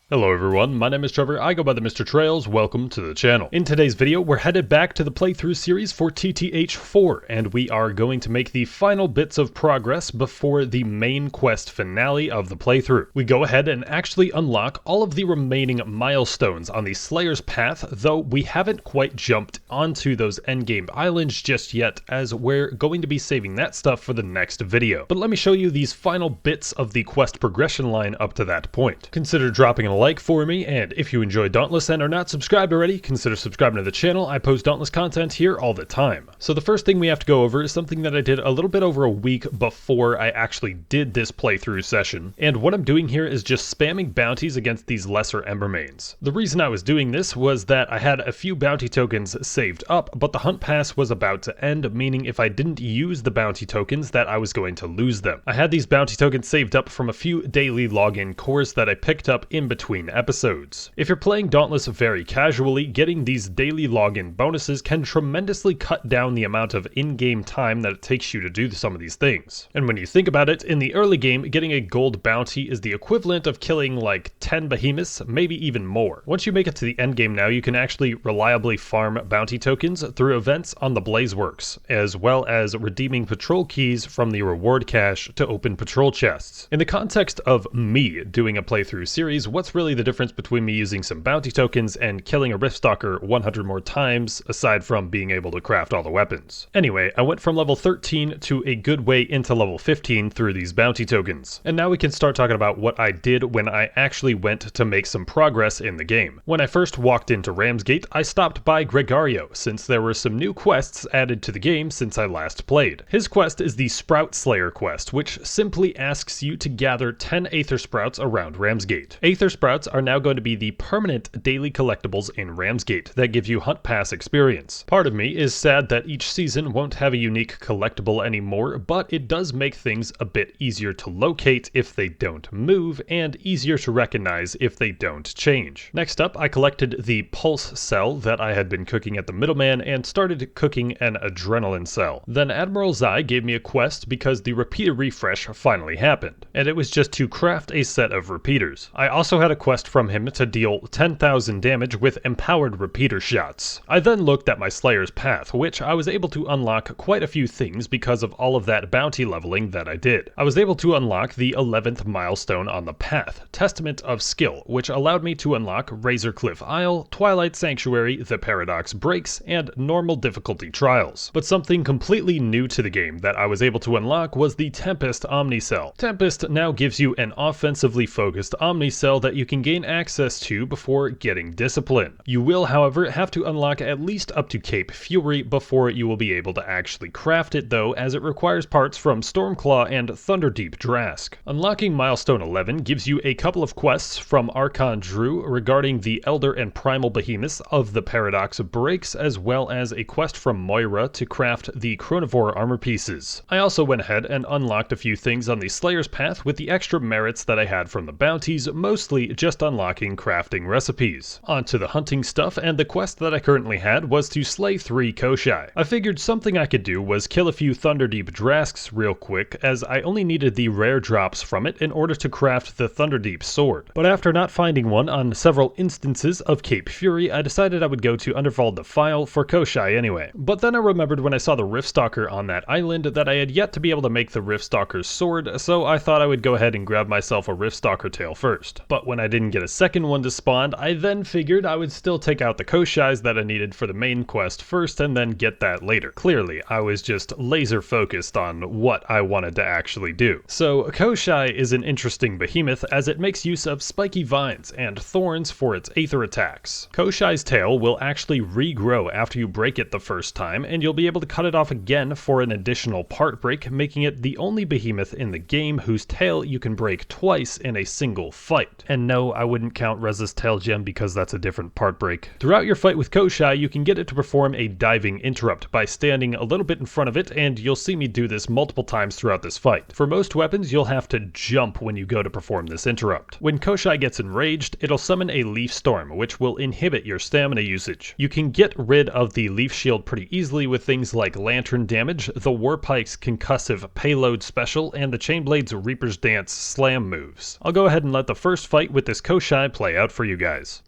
Hello everyone, my name is Trevor, I go by TheMrTrails, welcome to the channel. In today's video, we're headed back to the playthrough series for TTH4, and we are going to make the final bits of progress before the main quest finale of the playthrough. We go ahead and actually unlock all of the remaining milestones on the Slayer's path, though we haven't quite jumped onto those endgame islands just yet, as we're going to be saving that stuff for the next video. But let me show you these final bits of the quest progression line up to that point. Consider dropping a like for me, and if you enjoy Dauntless and are not subscribed already, consider subscribing to the channel. I post Dauntless content here all the time. So the first thing we have to go over is something that I did a little bit over a week before I actually did this playthrough session, and what I'm doing here is just spamming bounties against these lesser Embermanes. The reason I was doing this was that I had a few bounty tokens saved up, but the hunt pass was about to end, meaning if I didn't use the bounty tokens that I was going to lose them. I had these bounty tokens saved up from a few daily login cores that I picked up in between episodes. If you're playing Dauntless very casually, getting these daily login bonuses can tremendously cut down the amount of in-game time that it takes you to do some of these things. And when you think about it, in the early game, getting a gold bounty is the equivalent of killing like 10 behemoths, maybe even more. Once you make it to the end game now, you can actually reliably farm bounty tokens through events on the Blazeworks, as well as redeeming patrol keys from the reward cache to open patrol chests. In the context of me doing a playthrough series, what's really the difference between me using some bounty tokens and killing a Riftstalker 100 more times, aside from being able to craft all the weapons? Anyway, I went from level 13 to a good way into level 15 through these bounty tokens. And now we can start talking about what I did when I actually went to make some progress in the game. When I first walked into Ramsgate, I stopped by Gregario, since there were some new quests added to the game since I last played. His quest is the Sprout Slayer quest, which simply asks you to gather 10 Aether Sprouts around Ramsgate. Aether Sprouts are now going to be the permanent daily collectibles in Ramsgate that give you Hunt Pass experience. Part of me is sad that each season won't have a unique collectible anymore, but it does make things a bit easier to locate if they don't move, and easier to recognize if they don't change. Next up, I collected the Pulse Cell that I had been cooking at the Middleman and started cooking an Adrenaline Cell. Then Admiral Zai gave me a quest because the repeater refresh finally happened, and it was just to craft a set of repeaters. I also had a quest from him to deal 10,000 damage with empowered repeater shots. I then looked at my Slayer's path, which I was able to unlock quite a few things because of all of that bounty leveling that I did. I was able to unlock the 11th milestone on the path, Testament of Skill, which allowed me to unlock Razorcliff Isle, Twilight Sanctuary, the Paradox Breaks, and normal difficulty trials. But something completely new to the game that I was able to unlock was the Tempest Omnicell. Tempest now gives you an offensively focused Omnicell that you can gain access to before getting discipline. You will, however, have to unlock at least up to Cape Fury before you will be able to actually craft it though, as it requires parts from Stormclaw and Thunderdeep Drask. Unlocking Milestone 11 gives you a couple of quests from Archon Drew regarding the Elder and Primal Behemoths of the Paradox Breaks, as well as a quest from Moira to craft the Chronivore armor pieces. I also went ahead and unlocked a few things on the Slayer's path with the extra merits that I had from the bounties, mostly just unlocking crafting recipes. On to the hunting stuff, and the quest that I currently had was to slay 3 Koshai. I figured something I could do was kill a few Thunderdeep Drasks real quick, as I only needed the rare drops from it in order to craft the Thunderdeep sword. But after not finding one on several instances of Cape Fury, I decided I would go to Underfall Defile for Koshai anyway. But then I remembered when I saw the Riftstalker on that island that I had yet to be able to make the Riftstalker's sword, so I thought I would go ahead and grab myself a Riftstalker tail first. But when I didn't get a second one to spawn, I then figured I would still take out the Koshais that I needed for the main quest first and then get that later. Clearly, I was just laser focused on what I wanted to actually do. So Koshai is an interesting behemoth as it makes use of spiky vines and thorns for its aether attacks. Koshai's tail will actually regrow after you break it the first time, and you'll be able to cut it off again for an additional part break, making it the only behemoth in the game whose tail you can break twice in a single fight. And no, I wouldn't count Reza's tail gem because that's a different part break. Throughout your fight with Koshai, you can get it to perform a diving interrupt by standing a little bit in front of it, and you'll see me do this multiple times throughout this fight. For most weapons, you'll have to jump when you go to perform this interrupt. When Koshai gets enraged, it'll summon a Leaf Storm, which will inhibit your stamina usage. You can get rid of the Leaf Shield pretty easily with things like Lantern damage, the Warpike's concussive payload special, and the Chainblade's Reaper's Dance slam moves. I'll go ahead and let the first fight with this Koshai play out for you guys.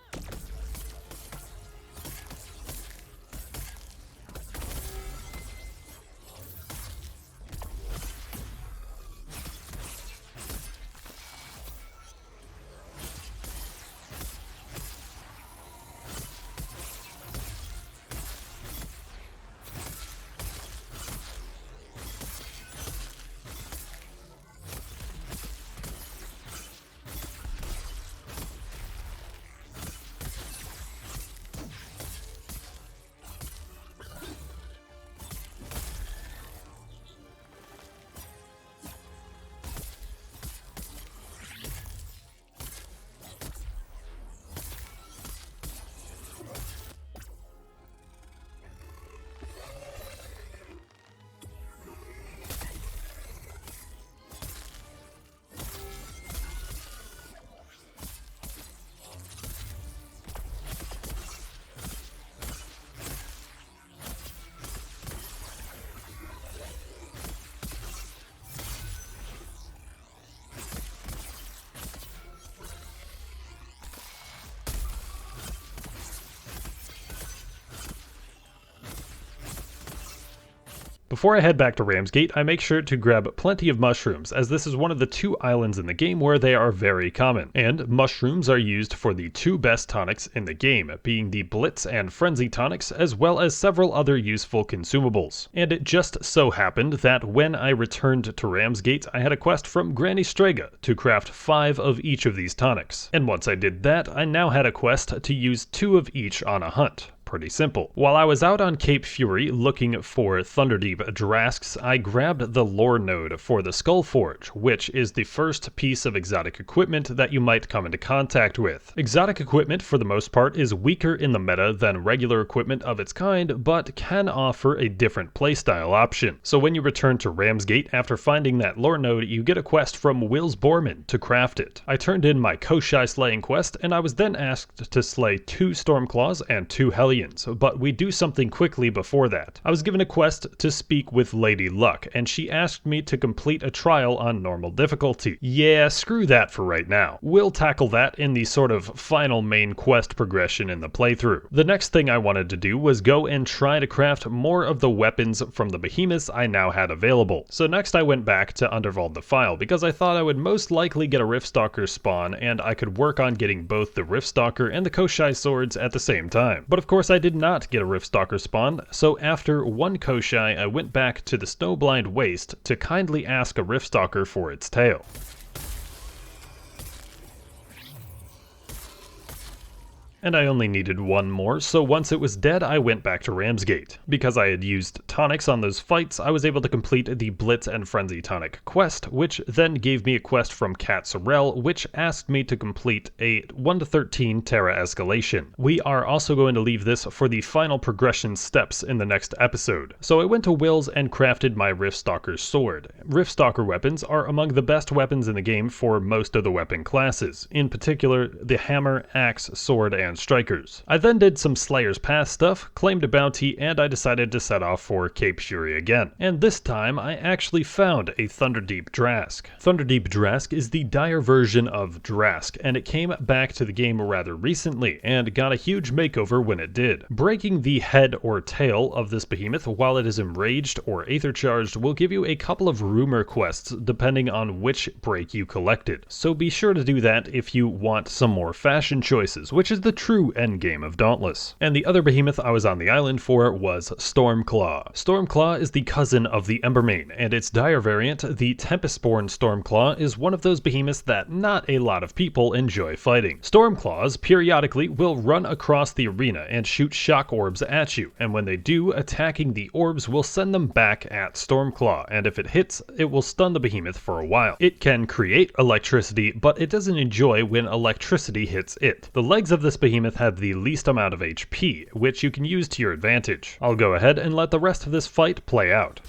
Before I head back to Ramsgate, I make sure to grab plenty of mushrooms, as this is one of the 2 islands in the game where they are very common. And mushrooms are used for the 2 best tonics in the game, being the Blitz and Frenzy tonics, as well as several other useful consumables. And it just so happened that when I returned to Ramsgate, I had a quest from Granny Strega to craft 5 of each of these tonics. And once I did that, I now had a quest to use 2 of each on a hunt. Pretty simple. While I was out on Cape Fury looking for Thunderdeep Drasks, I grabbed the lore node for the Skull Forge, which is the first piece of exotic equipment that you might come into contact with. Exotic equipment, for the most part, is weaker in the meta than regular equipment of its kind, but can offer a different playstyle option. So when you return to Ramsgate after finding that lore node, you get a quest from Wills Borman to craft it. I turned in my Koshai slaying quest, and I was then asked to slay 2 Stormclaws and 2 Hellions. But we do something quickly before that. I was given a quest to speak with Lady Luck, and she asked me to complete a trial on normal difficulty. Yeah, screw that for right now. We'll tackle that in the sort of final main quest progression in the playthrough. The next thing I wanted to do was go and try to craft more of the weapons from the behemoths I now had available. So next I went back to Undervault the File, because I thought I would most likely get a Riftstalker spawn, and I could work on getting both the Riftstalker and the Koshai swords at the same time. But of course I did not get a Riftstalker spawn, so after 1 Koshai I went back to the Snowblind Waste to kindly ask a Riftstalker for its tail. And I only needed 1 more, so once it was dead, I went back to Ramsgate. Because I had used tonics on those fights, I was able to complete the Blitz and Frenzy tonic quest, which then gave me a quest from Cat Sorrel, which asked me to complete a 1 to 13 Terra escalation. We are also going to leave this for the final progression steps in the next episode. So I went to Will's and crafted my Riftstalker sword. Riftstalker weapons are among the best weapons in the game for most of the weapon classes, in particular the hammer, axe, sword, and strikers. I then did some Slayer's Path stuff, claimed a bounty, and I decided to set off for Cape Fury again. And this time I actually found a Thunderdeep Drask. Thunderdeep Drask is the dire version of Drask, and it came back to the game rather recently and got a huge makeover when it did. Breaking the head or tail of this behemoth while it is enraged or aether charged will give you a couple of rumor quests depending on which break you collected. So be sure to do that if you want some more fashion choices, which is the true endgame of Dauntless. And the other behemoth I was on the island for was Stormclaw. Stormclaw is the cousin of the Embermane, and its dire variant, the Tempestborn Stormclaw, is one of those behemoths that not a lot of people enjoy fighting. Stormclaws periodically will run across the arena and shoot shock orbs at you, and when they do, attacking the orbs will send them back at Stormclaw, and if it hits, it will stun the behemoth for a while. It can create electricity, but it doesn't enjoy when electricity hits it. The legs of this behemoth have the least amount of HP, which you can use to your advantage. I'll go ahead and let the rest of this fight play out.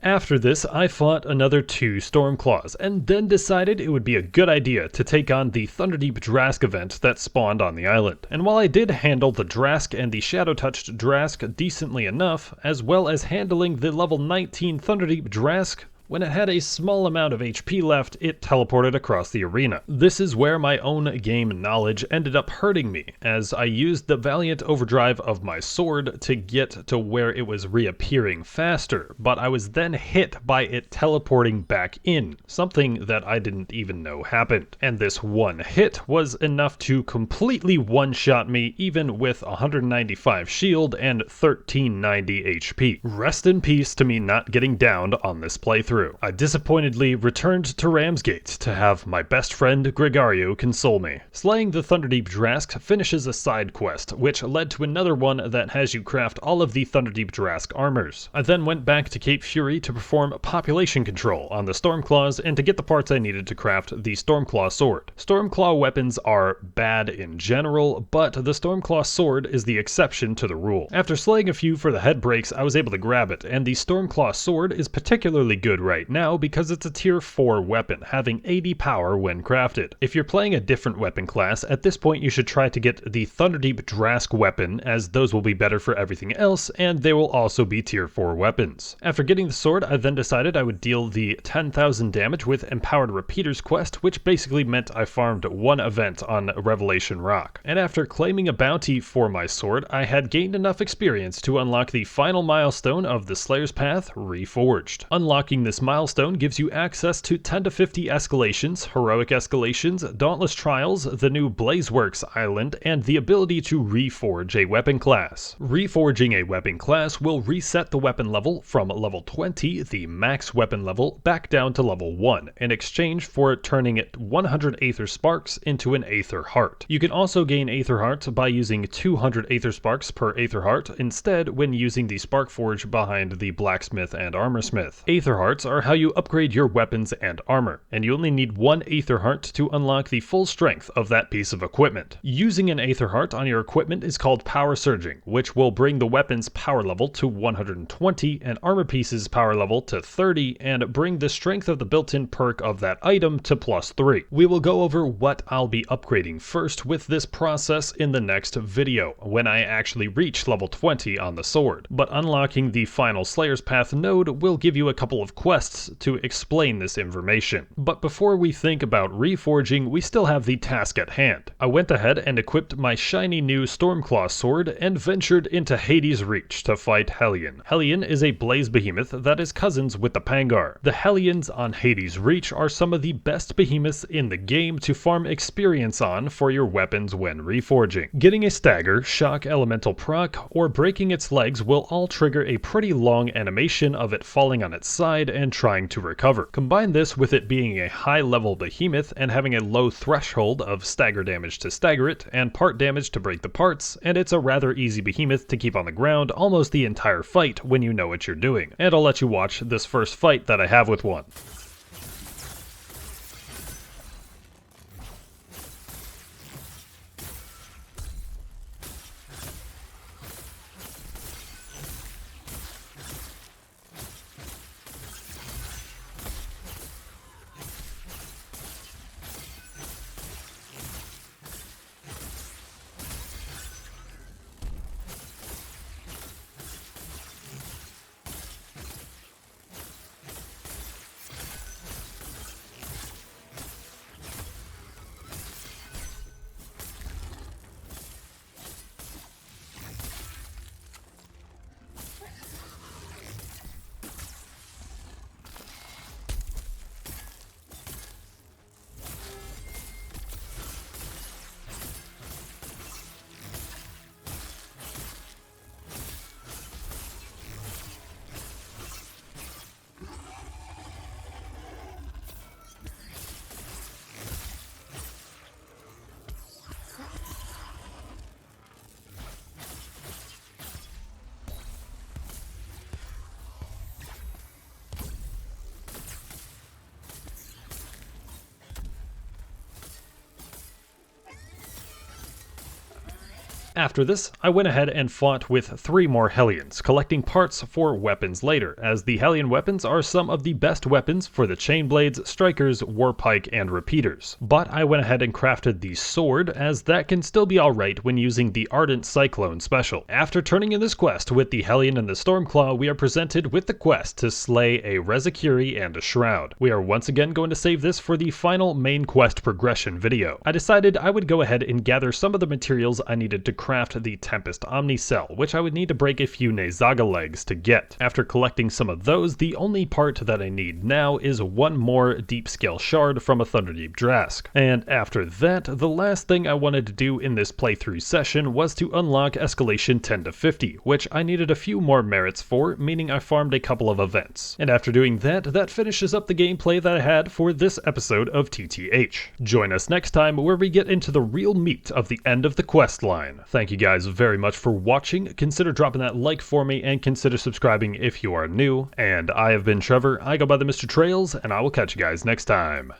After this, I fought another 2 Stormclaws, and then decided it would be a good idea to take on the Thunderdeep Drask event that spawned on the island. And while I did handle the Drask and the Shadow-touched Drask decently enough, as well as handling the level 19 Thunderdeep Drask, when it had a small amount of HP left, it teleported across the arena. This is where my own game knowledge ended up hurting me, as I used the Valiant Overdrive of my sword to get to where it was reappearing faster, but I was then hit by it teleporting back in, something that I didn't even know happened. And this one hit was enough to completely one-shot me, even with 195 shield and 1390 HP. Rest in peace to me not getting downed on this playthrough. I disappointedly returned to Ramsgate to have my best friend Gregario console me. Slaying the Thunderdeep Drask finishes a side quest, which led to another one that has you craft all of the Thunderdeep Drask armors. I then went back to Cape Fury to perform population control on the Stormclaws and to get the parts I needed to craft the Stormclaw sword. Stormclaw weapons are bad in general, but the Stormclaw sword is the exception to the rule. After slaying a few for the head breaks, I was able to grab it, and the Stormclaw sword is particularly good right now because it's a tier 4 weapon, having 80 power when crafted. If you're playing a different weapon class, at this point you should try to get the Thunderdeep Drask weapon, as those will be better for everything else, and they will also be tier 4 weapons. After getting the sword, I then decided I would deal the 10,000 damage with Empowered Repeaters quest, which basically meant I farmed one event on Revelation Rock. And after claiming a bounty for my sword, I had gained enough experience to unlock the final milestone of the Slayer's Path, Reforged. Unlocking this milestone gives you access to 10 to 50 escalations, heroic escalations, Dauntless Trials, the new Blazeworks island, and the ability to reforge a weapon class. Reforging a weapon class will reset the weapon level from level 20, the max weapon level, back down to level 1, in exchange for turning 100 Aether Sparks into an Aether Heart. You can also gain Aether Heart by using 200 Aether Sparks per Aether Heart instead when using the Spark Forge behind the Blacksmith and Armorsmith. Aether Hearts are how you upgrade your weapons and armor, and you only need one Aether Heart to unlock the full strength of that piece of equipment. Using an Aether Heart on your equipment is called Power Surging, which will bring the weapon's power level to 120 and armor pieces power level to 30, and bring the strength of the built-in perk of that item to +3. We will go over what I'll be upgrading first with this process in the next video, when I actually reach level 20 on the sword, but unlocking the final Slayer's Path node will give you a couple of quests to explain this information. But before we think about reforging, we still have the task at hand. I went ahead and equipped my shiny new Stormclaw sword and ventured into Hades' Reach to fight Hellion. Hellion is a blaze behemoth that is cousins with the Pangar. The Hellions on Hades' Reach are some of the best behemoths in the game to farm experience on for your weapons when reforging. Getting a stagger, shock elemental proc, or breaking its legs will all trigger a pretty long animation of it falling on its side and trying to recover. Combine this with it being a high level behemoth and having a low threshold of stagger damage to stagger it and part damage to break the parts, and it's a rather easy behemoth to keep on the ground almost the entire fight when you know what you're doing. And I'll let you watch this first fight that I have with one. After this, I went ahead and fought with 3 more Hellions, collecting parts for weapons later, as the Hellion weapons are some of the best weapons for the chain blades, strikers, warpike, and repeaters. But I went ahead and crafted the sword, as that can still be alright when using the Ardent Cyclone special. After turning in this quest with the Hellion and the Stormclaw, we are presented with the quest to slay a Rezakiri and a Shroud. We are once again going to save this for the final main quest progression video. I decided I would go ahead and gather some of the materials I needed to craft the Tempest Omni Cell, which I would need to break a few Nezaga legs to get. After collecting some of those, the only part that I need now is 1 more Deep Scale Shard from a Thunderdeep Drask. And after that, the last thing I wanted to do in this playthrough session was to unlock Escalation 10 to 50, which I needed a few more merits for, meaning I farmed a couple of events. And after doing that, that finishes up the gameplay that I had for this episode of TTH. Join us next time where we get into the real meat of the end of the quest line. Thank you guys very much for watching. Consider dropping that like for me and consider subscribing if you are new. And I have been Trevor, I go by the Mr. Trails, and I will catch you guys next time.